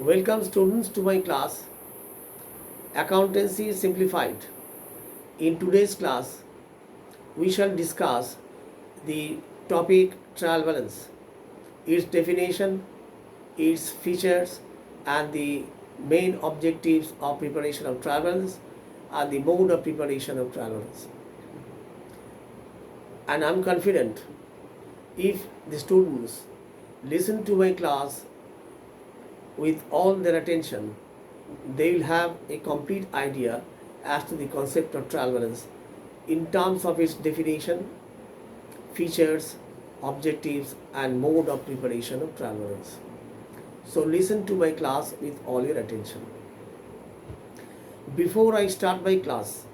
Welcome students to my class Accountancy Simplified. In today's class, we shall discuss the topic trial balance, its definition, its features, and the main objectives of preparation of trial balance and the mode of preparation of trial balance. And I'm confident if the students listen to my class with all their attention, they will have a complete idea as to the concept of trial balance in terms of its definition, features, objectives, and mode of preparation of trial balance. So listen to my class with all your attention. Before I start my class,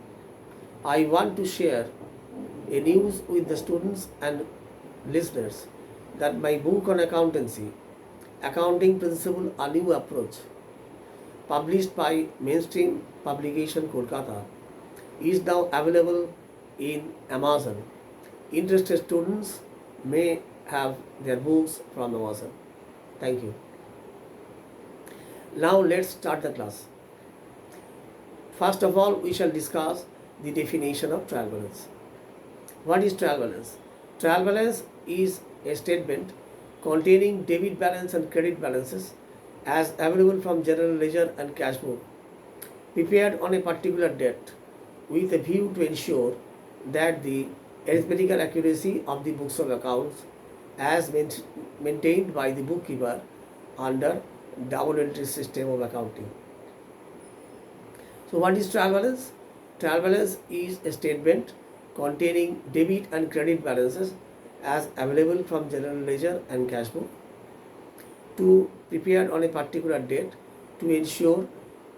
I want to share a news with the students and listeners that my book on accountancy, Accounting Principle, A New Approach, published by Mainstream Publication Kolkata, is now available in Amazon. Interested students may have their books from Amazon. Thank you. Now let's start the class. First of all, we shall discuss the definition of trial balance. What is trial balance? Trial balance is a statement containing debit balance and credit balances as available from general ledger and cash book, prepared on a particular date with a view to ensure that the arithmetical accuracy of the books of accounts as maintained by the bookkeeper under double entry system of accounting. So what is trial balance? Trial balance is a statement containing debit and credit balances as available from general ledger and cash book to prepared on a particular date to ensure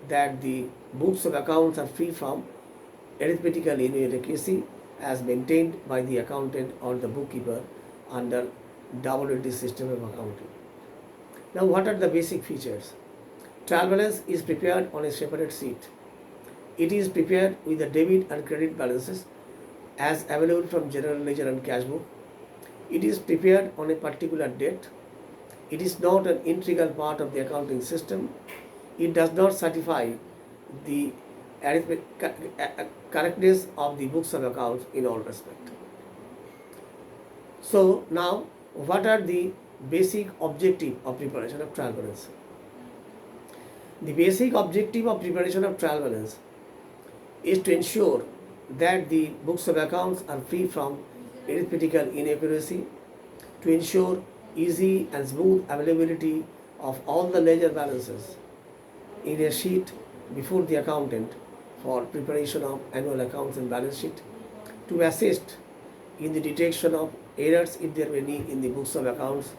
that the books of accounts are free from arithmetical inaccuracy as maintained by the accountant or the bookkeeper under double entry system of accounting. Now what are the basic features? Trial balance is prepared on a separate sheet. It is prepared with the debit and credit balances as available from general ledger and cash book. It is prepared on a particular date. It is not an integral part of the accounting system. It does not certify the correctness of the books of accounts in all respect. So now, what are the basic objective of preparation of trial balance? The basic objective of preparation of trial balance is to ensure that the books of accounts are free from arithmetical inaccuracy, to ensure easy and smooth availability of all the ledger balances in a sheet before the accountant for preparation of annual accounts and balance sheet, to assist in the detection of errors if there are any in the books of accounts,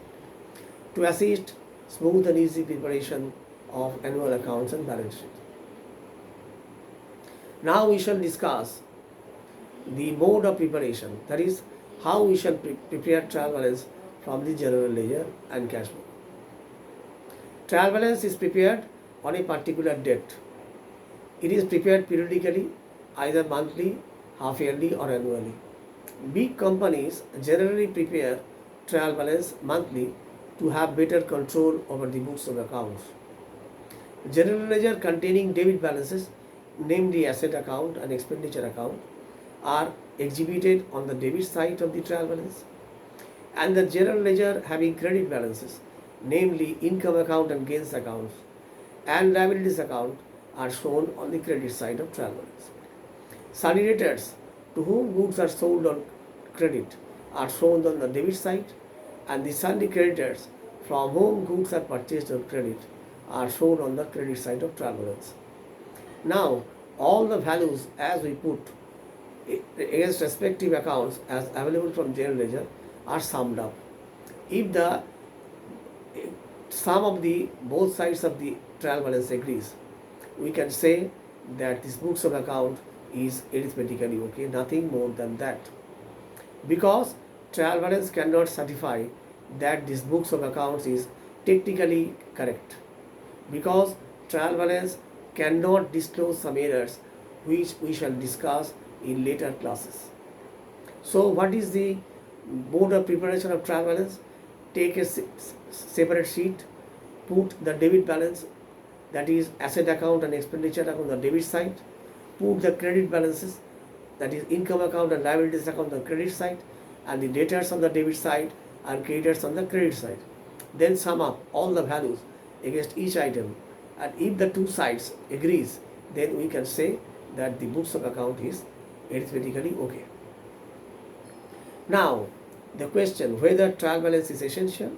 to assist smooth and easy preparation of annual accounts and balance sheet. Now we shall discuss the mode of preparation, that is, how we shall prepare trial balance from the general ledger and cash book. Trial balance is prepared on a particular date. It is prepared periodically, either monthly, half yearly or annually. Big companies generally prepare trial balance monthly to have better control over the books of accounts. General ledger containing debit balances, namely asset account and expenditure account, are exhibited on the debit side of the trial balance, and the general ledger having credit balances, namely income account and gains accounts, and liabilities account, are shown on the credit side of trial balance. Sunny debtors to whom goods are sold on credit are shown on the debit side, and the sunny creditors from whom goods are purchased on credit are shown on the credit side of trial balance. Now, all the values as we put against respective accounts as available from general ledger are summed up. If the sum of the both sides of the trial balance agrees, we can say that this books of account is arithmetically okay, nothing more than that. Because trial balance cannot certify that this books of accounts is technically correct. Because trial balance cannot disclose some errors which we shall discuss in later classes. So what is the mode of preparation of trial balance? Take a separate sheet, put the debit balance that is asset account and expenditure account on the debit side, put the credit balances, that is income account and liabilities account on the credit side, and the debtors on the debit side and creditors on the credit side. Then sum up all the values against each item, and if the two sides agrees, then we can say that the books of account is arithmetically okay. Now, the question whether trial balance is essential,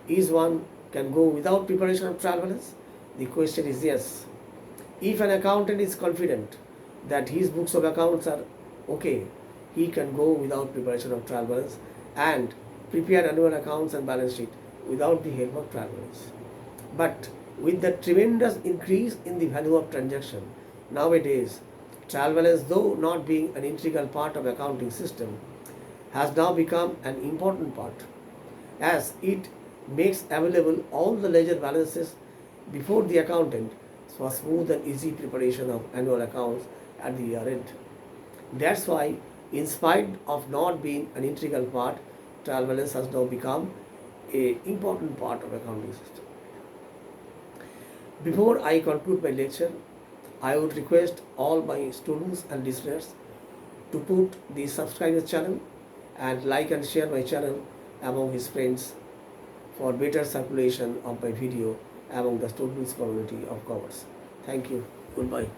is one can go without preparation of trial balance? The question is yes. If an accountant is confident that his books of accounts are okay, he can go without preparation of trial balance and prepare annual accounts and balance sheet without the help of trial balance. But with the tremendous increase in the value of transaction, nowadays, trial balance, though not being an integral part of accounting system, has now become an important part, as it makes available all the ledger balances before the accountant for smooth and easy preparation of annual accounts at the year end. That's why, in spite of not being an integral part, trial balance has now become an important part of accounting system. Before I conclude my lecture, I would request all my students and listeners to put the subscribe the channel and like and share my channel among his friends for better circulation of my video among the students community of commerce. Thank you. Goodbye.